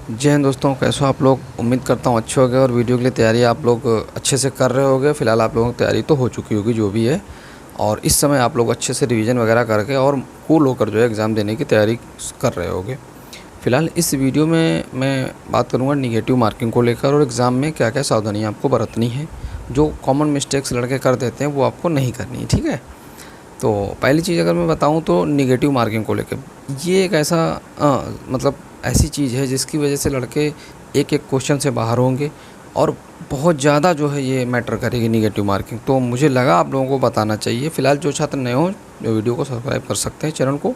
जय हिंद दोस्तों, कैसे हो आप लोग। उम्मीद करता हूँ अच्छे होंगे और वीडियो के लिए तैयारी आप लोग अच्छे से कर रहे होंगे। फ़िलहाल आप लोगों की तैयारी तो हो चुकी होगी जो भी है, और इस समय आप लोग अच्छे से रिवीजन वगैरह करके और कूल होकर जो है एग्ज़ाम देने की तैयारी कर रहे होंगे। फ़िलहाल इस वीडियो में मैं बात करूँगा निगेटिव मार्किंग को लेकर और एग्ज़ाम में क्या क्या सावधानियाँ आपको बरतनी है। जो कॉमन मिस्टेक्स लड़के कर देते हैं वो आपको नहीं करनी है, ठीक है। तो पहली चीज़ अगर मैं बताऊँ तो निगेटिव मार्किंग को लेके, ये एक ऐसा मतलब ऐसी चीज़ है जिसकी वजह से लड़के एक एक क्वेश्चन से बाहर होंगे और बहुत ज़्यादा जो है ये मैटर करेगी निगेटिव मार्किंग। तो मुझे लगा आप लोगों को बताना चाहिए। फ़िलहाल जो छात्र नए हों, जो वीडियो को सब्सक्राइब कर सकते हैं चैनल को,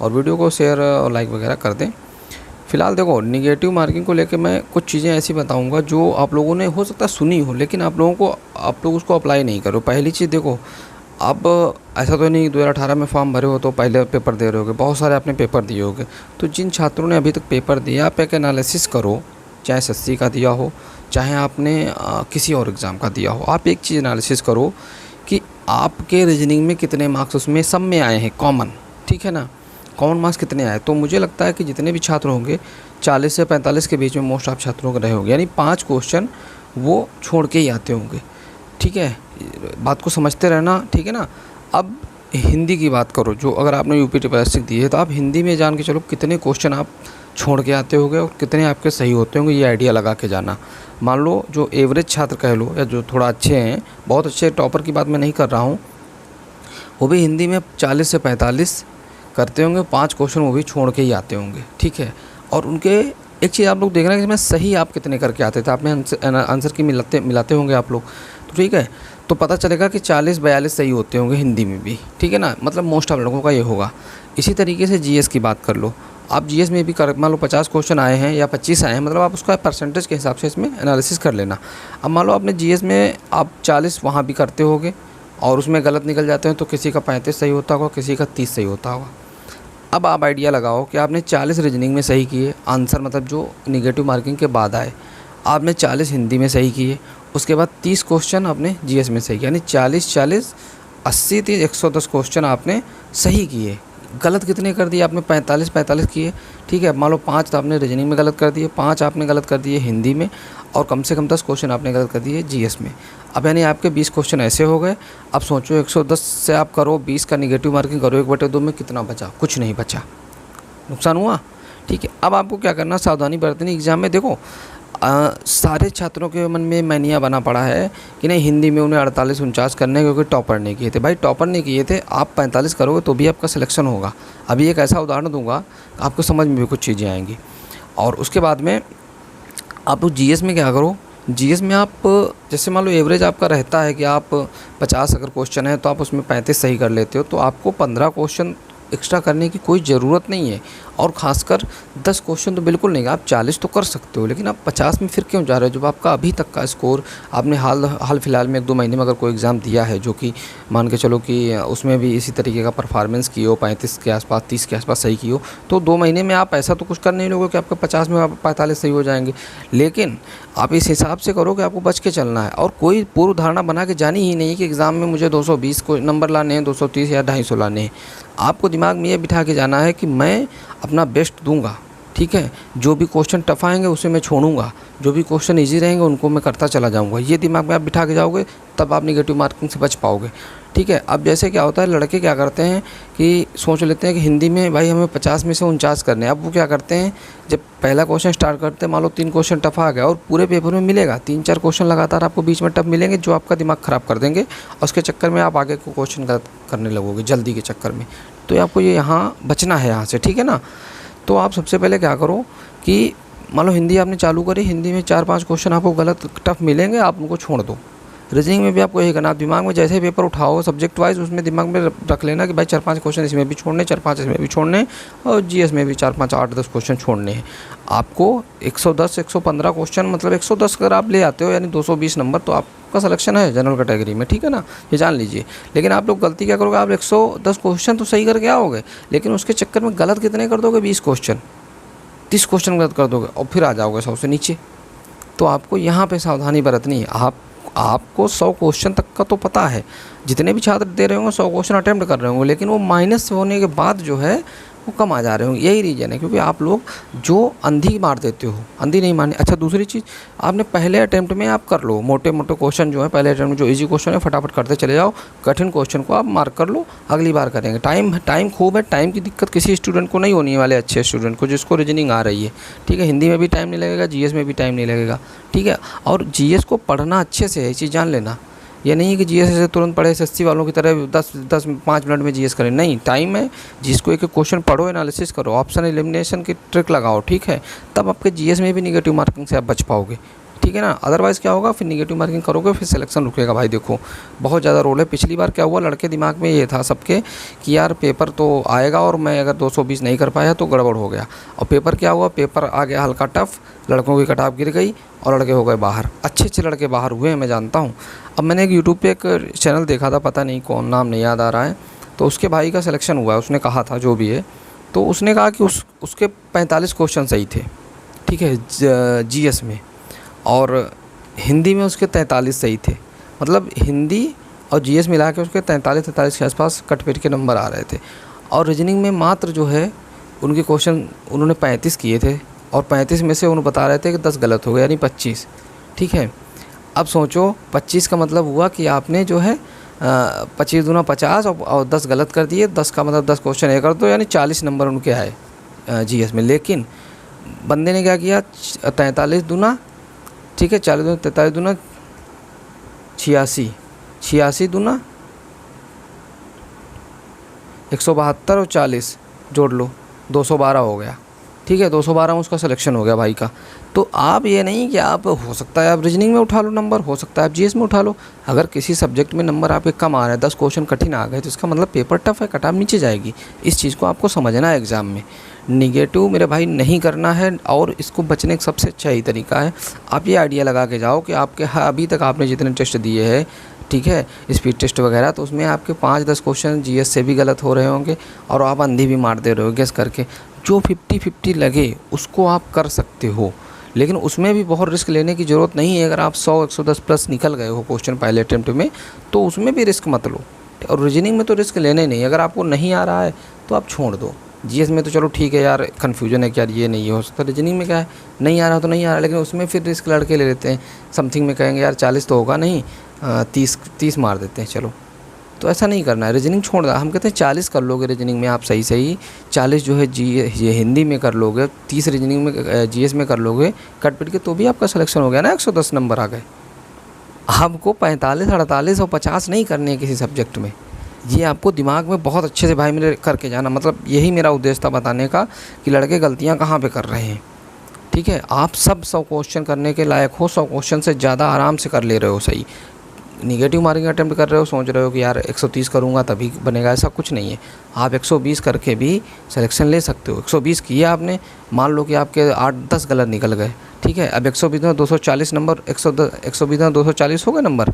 और वीडियो को शेयर और लाइक वगैरह कर दें। फ़िलहाल देखो, निगेटिव मार्किंग को लेके मैं कुछ चीज़ें ऐसी बताऊंगा जो आप लोगों ने हो सकता है सुनी हो, लेकिन आप लोग उसको अप्लाई नहीं करो। पहली चीज़ देखो, अब ऐसा तो नहीं 2018 में फॉर्म भरे हो तो पहले पेपर दे रहे होगे, बहुत सारे आपने पेपर दिए होंगे। तो जिन छात्रों ने अभी तक पेपर दिया, आप एक एनालिसिस करो, चाहे एसएससी का दिया हो, चाहे आपने किसी और एग्ज़ाम का दिया हो। आप एक चीज़ एनालिसिस करो कि आपके रीजनिंग में कितने मार्क्स उसमें सब में आए हैं कॉमन, ठीक है ना। कॉमन मार्क्स कितने आए, तो मुझे लगता है कि जितने भी छात्र होंगे 40 से 45 के बीच में मोस्ट ऑफ छात्रों के रहे होंगे, यानी 5 क्वेश्चन वो छोड़ के ही आते होंगे, ठीक है। बात को समझते रहना, ठीक है ना। अब हिंदी की बात करो, जो अगर आपने यूपी ट्रिपल दी है तो आप हिंदी में जान के चलो कितने क्वेश्चन आप छोड़ के आते होंगे और कितने आपके सही होते होंगे, ये आइडिया लगा के जाना। मान लो जो एवरेज छात्र कह लो या जो थोड़ा अच्छे हैं, बहुत अच्छे टॉपर की बात मैं नहीं कर रहा हूँ, वो भी हिंदी में 40 से 45 करते होंगे, 5 क्वेश्चन वो भी छोड़ के ही आते होंगे, ठीक है। और उनके एक चीज़ आप लोग देखना कि इसमें सही आप कितने करके आते थे, आपने आंसर की मिलाते होंगे आप लोग, तो ठीक है। तो पता चलेगा कि 40-42 सही होते होंगे हिंदी में भी, ठीक है ना। मतलब मोस्ट ऑफ लोगों का ये होगा। इसी तरीके से जीएस की बात कर लो, आप जीएस में भी मान लो 50 क्वेश्चन आए हैं या 25 आए हैं, मतलब आप उसका परसेंटेज के हिसाब से इसमें एनालिसिस कर लेना। अब मान लो आपने जीएस में आप 40 वहाँ भी करते होगे और उसमें गलत निकल जाते हैं, तो किसी का 35 सही होता होगा, किसी का 30 सही होता होगा। अब आप आइडिया लगाओ कि आपने 40 रीजनिंग में सही किए आंसर, मतलब जो निगेटिव मार्किंग के बाद आए, आपने 40 हिंदी में सही किए, उसके बाद 30 क्वेश्चन आपने जीएस में सही किया, यानी 40-40 80 30 110 क्वेश्चन आपने सही किए। गलत कितने कर दिए आपने? 45-45 किए, ठीक है। मान लो 5 तो आपने रीजनिंग में गलत कर दिए, 5 आपने गलत कर दिए हिंदी में, और कम से कम 10 क्वेश्चन आपने गलत कर दिए जीएस में। अब यानी आपके 20 क्वेश्चन ऐसे हो गए। अब सोचो 110 से आप करो 20 का निगेटिव मार्किंग करो 1/2 में, कितना बचा? कुछ नहीं बचा, नुकसान हुआ, ठीक है। अब आपको क्या करना, सावधानी बरतनी एग्ज़ाम में। देखो सारे छात्रों के मन में मैनिया बना पड़ा है कि नहीं हिंदी में उन्हें 48-49 करने, क्योंकि टॉपर ने किए थे। भाई टॉपर ने किए थे, आप 45 करोगे तो भी आपका सिलेक्शन होगा। अभी एक ऐसा उदाहरण दूंगा, आपको समझ में भी कुछ चीज़ें आएंगी। और उसके बाद में आप जीएस में क्या करो, जीएस में आप जैसे मान लो एवरेज आपका रहता है कि आप 50 अगर क्वेश्चन है तो आप उसमें 35 सही कर लेते हो, तो आपको 15 क्वेश्चन एक्स्ट्रा करने की कोई ज़रूरत नहीं है। और ख़ासकर 10 क्वेश्चन तो बिल्कुल नहीं, आप 40 तो कर सकते हो, लेकिन आप 50 में फिर क्यों जा रहे हो जब आपका अभी तक का स्कोर, आपने हाल फिलहाल में 1-2 महीने में अगर कोई एग्ज़ाम दिया है जो कि मान के चलो कि उसमें भी इसी तरीके का परफॉर्मेंस की हो, 35 के आसपास 30 के आसपास सही की हो, तो 2 महीने में आप ऐसा तो कुछ कर नहीं लोगे कि आपका 50 में आप 45 सही हो जाएंगे। लेकिन आप इस हिसाब से करो कि आपको बच के चलना है, और कोई पूर्व धारणा बना के जानी ही नहीं कि एग्ज़ाम में मुझे 220 को नंबर लाने हैं, 230 या 250 लाने हैं। आपको दिमाग में ये बिठा के जाना है कि मैं अपना बेस्ट दूंगा, ठीक है। जो भी क्वेश्चन टफ आएंगे उसे मैं छोड़ूंगा, जो भी क्वेश्चन इजी रहेंगे उनको मैं करता चला जाऊंगा। ये दिमाग में आप बिठा के जाओगे तब आप निगेटिव मार्किंग से बच पाओगे, ठीक है। अब जैसे क्या होता है, लड़के क्या करते हैं कि सोच लेते हैं कि हिंदी में भाई हमें 50 में से 49 करने हैं। अब वो क्या करते हैं, जब पहला क्वेश्चन स्टार्ट करते हैं, मान लो 3 क्वेश्चन टफ आ गया और पूरे पेपर में मिलेगा 3-4 क्वेश्चन लगातार आपको बीच में टफ मिलेंगे जो आपका दिमाग ख़राब कर देंगे, और उसके चक्कर में आप आगे को क्वेश्चन गलत करने लगोगे जल्दी के चक्कर में। तो आपको ये यहाँ बचना है यहाँ से, ठीक है ना। तो आप सबसे पहले क्या करो कि मान लो हिंदी आपने चालू करी, हिंदी में 4-5 क्वेश्चन आपको गलत टफ मिलेंगे, आप उनको छोड़ दो। रीजनिंग में भी आपको यही करना, आप दिमाग में जैसे ही पेपर उठाओ सब्जेक्ट वाइज उसमें दिमाग में रख लेना कि भाई 4-5 क्वेश्चन इसमें भी छोड़ने, 4-5 इसमें भी छोड़ने, और जीएस में भी 4-5 8-10 क्वेश्चन छोड़ने हैं। आपको 110-115 क्वेश्चन, मतलब 110 अगर आप ले आते हो यानी 220 नंबर, तो आपका सिलेक्शन है जनरल कैटेगरी में, ठीक है ना, ये जान लीजिए। लेकिन आप लोग गलती क्या करोगे, आप 110 क्वेश्चन तो सही करके आओगे, लेकिन उसके चक्कर में गलत कितने कर दोगे, 20 क्वेश्चन 30 क्वेश्चन गलत कर दोगे और फिर आ जाओगे 100 से नीचे। तो आपको यहाँ पे सावधानी बरतनी है। आपको 100 क्वेश्चन तक का तो पता है, जितने भी छात्र दे रहे होंगे 100 क्वेश्चन अटैम्प्ट कर रहे होंगे, लेकिन वो माइनस होने के बाद जो है वो कम आ जा रहे होंगे। यही रीज़न है, क्योंकि आप लोग जो अंधी मार देते हो, अंधी नहीं मारनी। अच्छा, दूसरी चीज़, आपने पहले अटैम्प्ट में आप कर लो मोटे मोटे क्वेश्चन जो है, पहले अटैम्प्ट में जो इजी क्वेश्चन है फटाफट करते चले जाओ, कठिन क्वेश्चन को आप मार्क कर लो, अगली बार करेंगे। टाइम खूब है, टाइम की दिक्कत किसी स्टूडेंट को नहीं होने वाले, अच्छे स्टूडेंट को जिसको रीजनिंग आ रही है, ठीक है। हिंदी में भी टाइम नहीं लगेगा, जीएस में भी टाइम नहीं लगेगा, ठीक है। और जीएस को पढ़ना अच्छे से है, ये चीज़ जान लेना। ये नहीं है कि जीएस से तुरंत पढ़े, एसएससी वालों की तरह 5 मिनट में जीएस करें, नहीं, टाइम है। जिसको एक एक क्वेश्चन पढ़ो, एनालिसिस करो, ऑप्शन एलिमिनेशन की ट्रिक लगाओ, ठीक है। तब आपके जीएस में भी निगेटिव मार्किंग से आप बच पाओगे, ठीक है ना। अदरवाइज़ क्या होगा, फिर निगेटिव मार्किंग करोगे, फिर सिलेक्शन रुकेगा। भाई देखो, बहुत ज़्यादा रोल है। पिछली बार क्या हुआ, लड़के दिमाग में ये था सबके कि यार पेपर तो आएगा और मैं अगर 220 नहीं कर पाया तो गड़बड़ हो गया। और पेपर क्या हुआ, पेपर आ गया हल्का टफ, लड़कों की कटाव गिर गई और लड़के हो गए बाहर। अच्छे अच्छे लड़के बाहर हुए हैं, मैं जानता हूँ। अब मैंने एक यूट्यूब पे एक चैनल देखा था, पता नहीं कौन, नाम नहीं याद आ रहा है, तो उसके भाई का सिलेक्शन हुआ है। उसने कहा था, जो भी है, तो उसने कहा कि उसके 45 क्वेश्चन सही थे, ठीक है, जीएस में, और हिंदी में उसके 43 सही थे। मतलब हिंदी और जीएस मिला के उसके 43 के आसपास कट-पिट के नंबर आ रहे थे। और रीजनिंग में मात्र जो है उनके क्वेश्चन उन्होंने 35 किए थे, और 35 में से उन्होंने बता रहे थे कि 10 गलत हो गए, यानी 25, ठीक है। अब सोचो, 25 का मतलब हुआ कि आपने जो है 25 दूना 50 और 10 गलत कर दिए। 10 का मतलब 10 क्वेश्चन ये कर दो, यानी 40 नंबर उनके आए जीएस में। लेकिन बंदे ने क्या किया, 43 दूना, ठीक है, 40 दूना 43 दूना 86, 86 दूना 172 और 40 जोड़ लो, 212 हो गया, ठीक है। 212 में उसका सिलेक्शन हो गया भाई का। तो आप ये नहीं कि आप, हो सकता है आप रीजनिंग में उठा लो नंबर, हो सकता है आप जीएस में उठा लो। अगर किसी सब्जेक्ट में नंबर आपके कम आ रहे हैं, 10 क्वेश्चन कठिन आ गए, तो इसका मतलब पेपर टफ है, कटाव नीचे जाएगी। इस चीज़ को आपको समझना है एग्ज़ाम में। निगेटिव मेरे भाई नहीं करना है, और इसको बचने का सबसे अच्छा ही तरीका है, आप ये आइडिया लगा के जाओ कि आपके अभी तक आपने जितने टेस्ट दिए हैं, ठीक है, स्पीड टेस्ट वगैरह, तो उसमें आपके 5-10 क्वेश्चन जीएस से भी गलत हो रहे होंगे, और आप अंधी भी मार दे रहे हो गेस करके। जो 50-50 लगे उसको आप कर सकते हो, लेकिन उसमें भी बहुत रिस्क लेने की ज़रूरत नहीं है। अगर आप 100-110 प्लस निकल गए हो क्वेश्चन पहले अटेम्प्ट में, तो उसमें भी रिस्क मत लो। और रीजनिंग में तो रिस्क लेने नहीं, अगर आपको नहीं आ रहा है तो आप छोड़ दो। जीएस में तो चलो ठीक है यार, कन्फ्यूजन है कि यार ये नहीं हो सकता। रीजनिंग में क्या है, नहीं आ रहा तो नहीं आ रहा, लेकिन उसमें फिर रिस्क लड़के ले लेते हैं। समथिंग में कहेंगे यार 40 तो होगा नहीं, 30 मार देते हैं, चलो। तो ऐसा नहीं करना है, रीजनिंग छोड़ना। हम कहते हैं 40 कर लोगे रीजनिंग में आप सही 40 जो है ये हिंदी में कर लोगे, 30 रीजनिंग में जीएस में कर लोगे कट पिट के, तो भी आपका सिलेक्शन हो गया ना, 110 नंबर आ गए। आपको 45, 48 और 50 नहीं करने हैं किसी सब्जेक्ट में। ये आपको दिमाग में बहुत अच्छे से भाई मेरे करके जाना, मतलब यही मेरा उद्देश्य था बताने का कि लड़के गलतियाँ कहाँ पे कर रहे हैं, ठीक है। आप सब 100 क्वेश्चन करने के लायक हो, 100 क्वेश्चन से ज़्यादा आराम से कर ले रहे हो सही। निगेटिव मार्किंग अटेम्प्ट कर रहे हो, सोच रहे हो कि यार 130 करूँगा तभी बनेगा, ऐसा कुछ नहीं है। आप 120 करके भी सिलेक्शन ले सकते हो। 120 किया आपने, मान लो कि आपके 8-10 गलत निकल गए, ठीक है। अब 120 में 240 नंबर, 120 में 240 हो गए नंबर,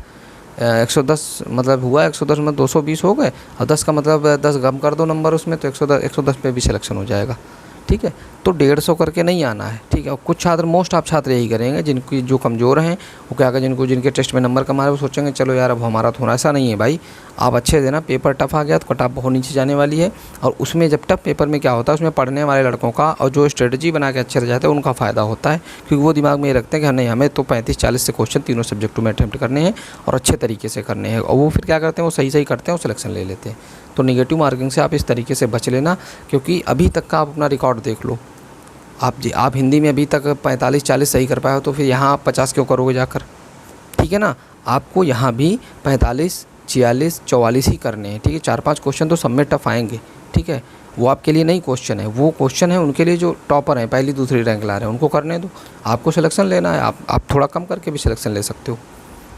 110 मतलब हुआ, 110 में 220 हो गए, और 10 का मतलब 10 कम कर दो नंबर उसमें, तो 110 पे भी सिलेक्शन हो जाएगा, ठीक है। तो 150 करके नहीं आना है, ठीक है। और कुछ छात्र, मोस्ट आप छात्र यही करेंगे, जिनकी जो कमज़ोर हैं वो क्या करें, जिनके टेस्ट में नंबर कम आ रहे, वो सोचेंगे चलो यार अब हमारा तो होना। ऐसा नहीं है भाई, आप अच्छे देना। पेपर टफ आ गया तो कट ऑफ बहुत नीचे जाने वाली है। और उसमें जब टफ पेपर में क्या होता है, उसमें पढ़ने वाले लड़कों का और जो स्ट्रेटजी बना के अच्छे रह जाते हैं उनका फ़ायदा होता है, क्योंकि वो दिमाग में ये रखते हैं कि नहीं, हमें तो 35-40 से क्वेश्चन तीनों सब्जेक्टों में अटैम्प्ट करने हैं और अच्छे तरीके से करने हैं। और वो फिर क्या करते हैं, वो सही करते हैं और सिलेक्शन ले लेते हैं। तो निगेटिव मार्किंग से आप इस तरीके से बच लेना, क्योंकि अभी तक का आप अपना रिकॉर्ड देख लो। आप हिंदी में अभी तक 45-40 सही कर पाए हो, तो फिर यहाँ आप 50 क्यों करोगे जाकर, ठीक है ना। आपको यहाँ भी 45, 46, 44 ही करने हैं, ठीक है। 4-5 क्वेश्चन तो सब में टफ आएंगे, ठीक है। वो आपके लिए नहीं क्वेश्चन है, वो क्वेश्चन है उनके लिए जो टॉपर हैं, पहली दूसरी रैंक ला रहे हैं, उनको करने दो। आपको सिलेक्शन लेना है, आप थोड़ा कम करके भी सिलेक्शन ले सकते हो,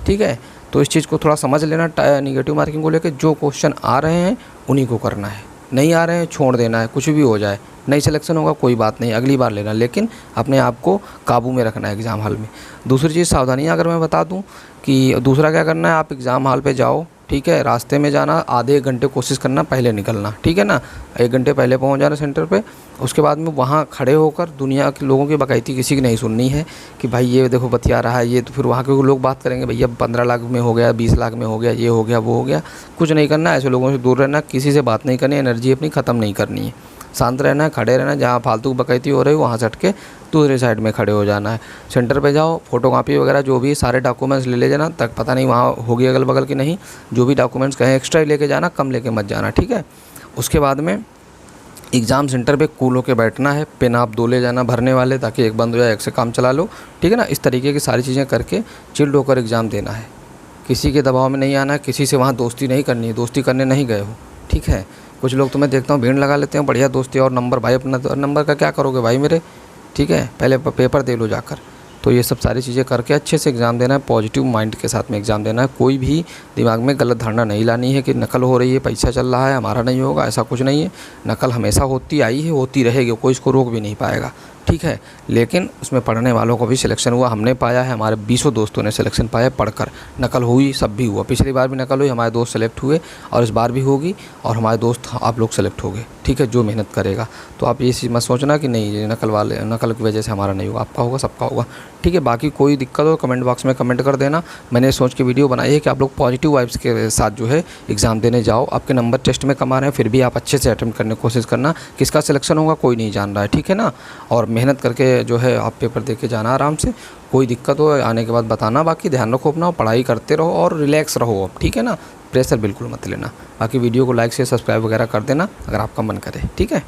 ठीक है। तो इस चीज़ को थोड़ा समझ लेना, निगेटिव मार्किंग को लेकर जो क्वेश्चन आ रहे हैं उन्हीं को करना है, नहीं आ रहे हैं छोड़ देना है। कुछ भी हो जाए, नहीं सिलेक्शन होगा कोई बात नहीं, अगली बार लेना, लेकिन अपने आप को काबू में रखना है एग्ज़ाम हॉल में। दूसरी चीज़ सावधानियाँ अगर मैं बता दूं कि दूसरा क्या करना है, आप एग्ज़ाम हॉल पे जाओ, ठीक है। रास्ते में जाना, आधे 1 घंटे कोशिश करना पहले निकलना, ठीक है ना। 1 घंटे पहले पहुंच जाना सेंटर पे। उसके बाद में वहाँ खड़े होकर दुनिया के लोगों की बाकायदगी किसी की नहीं सुननी है कि भाई ये देखो बतिया रहा है ये, तो फिर वहाँ के लोग बात करेंगे भैया 15 लाख में हो गया, 20 लाख में हो गया, ये हो गया वो हो गया। कुछ नहीं करना, ऐसे लोगों से दूर रहना, किसी से बात नहीं करनी, एनर्जी अपनी ख़त्म नहीं करनी है। शांत रहना है, खड़े रहना है, जहाँ फालतू बकैती हो रही है वहाँ से हट के दूसरे साइड में खड़े हो जाना है। सेंटर पे जाओ, फ़ोटोकॉपी वगैरह जो भी सारे डॉक्यूमेंट्स ले जाना, तक पता नहीं वहाँ होगी अगल बगल की नहीं, जो भी डॉक्यूमेंट्स कहें एक्स्ट्रा ही लेके जाना, कम लेके मत जाना, ठीक है। उसके बाद में एग्ज़ाम सेंटर पे कूल होकर बैठना है, पेन आप 2 ले जाना भरने वाले, ताकि एक बंद हो जाए एक से काम चला लो, ठीक है ना। इस तरीके की सारी चीज़ें करके चिल्ड होकर एग्ज़ाम देना है। किसी के दबाव में नहीं आना है, किसी से वहाँ दोस्ती नहीं करनी है, दोस्ती करने नहीं गए हो, ठीक है। कुछ लोग तो मैं देखता हूँ भीड़ लगा लेते हैं, बढ़िया दोस्ती और नंबर भाई अपना, नंबर का क्या करोगे भाई मेरे, ठीक है, पहले पेपर दे लो जाकर। तो ये सब सारी चीज़ें करके अच्छे से एग्ज़ाम देना है, पॉजिटिव माइंड के साथ में एग्ज़ाम देना है। कोई भी दिमाग में गलत धारणा नहीं लानी है कि नकल हो रही है, पैसा चल रहा है, हमारा नहीं होगा, ऐसा कुछ नहीं है। नकल हमेशा होती आई है, होती रहेगी, कोई इसको रोक भी नहीं पाएगा, ठीक है। लेकिन उसमें पढ़ने वालों को भी सिलेक्शन हुआ, हमने पाया है, हमारे 20 दोस्तों ने सिलेक्शन पाया पढ़कर। नकल हुई, सब भी हुआ, पिछली बार भी नकल हुई, हमारे दोस्त सेलेक्ट हुए, और इस बार भी होगी, और हमारे दोस्त आप लोग सेलेक्ट हो गए, ठीक है, जो मेहनत करेगा। तो आप ये चीज़ मत सोचना कि नहीं ये नकल की वजह से हमारा नहीं होगा, आपका होगा, सबका होगा, ठीक है। बाकी कोई दिक्कत हो कमेंट बॉक्स में कमेंट कर देना। मैंने सोच के वीडियो बनाई है कि आप लोग पॉजिटिव वाइब्स के साथ जो है एग्ज़ाम देने जाओ। आपके नंबर टेस्ट में कम आ रहे हैं, फिर भी आप अच्छे से अटेम्प्ट करने की कोशिश करना। किसका सिलेक्शन होगा कोई नहीं जान रहा है, ठीक है ना। और मेहनत करके जो है आप पेपर दे के जाना आराम से। कोई दिक्कत हो आने के बाद बताना। बाकी ध्यान रखो अपना, पढ़ाई करते रहो और रिलैक्स रहो अब, ठीक है ना। प्रेशर बिल्कुल मत लेना। बाकी वीडियो को लाइक से सब्सक्राइब वगैरह कर देना अगर आपका मन करे, ठीक है।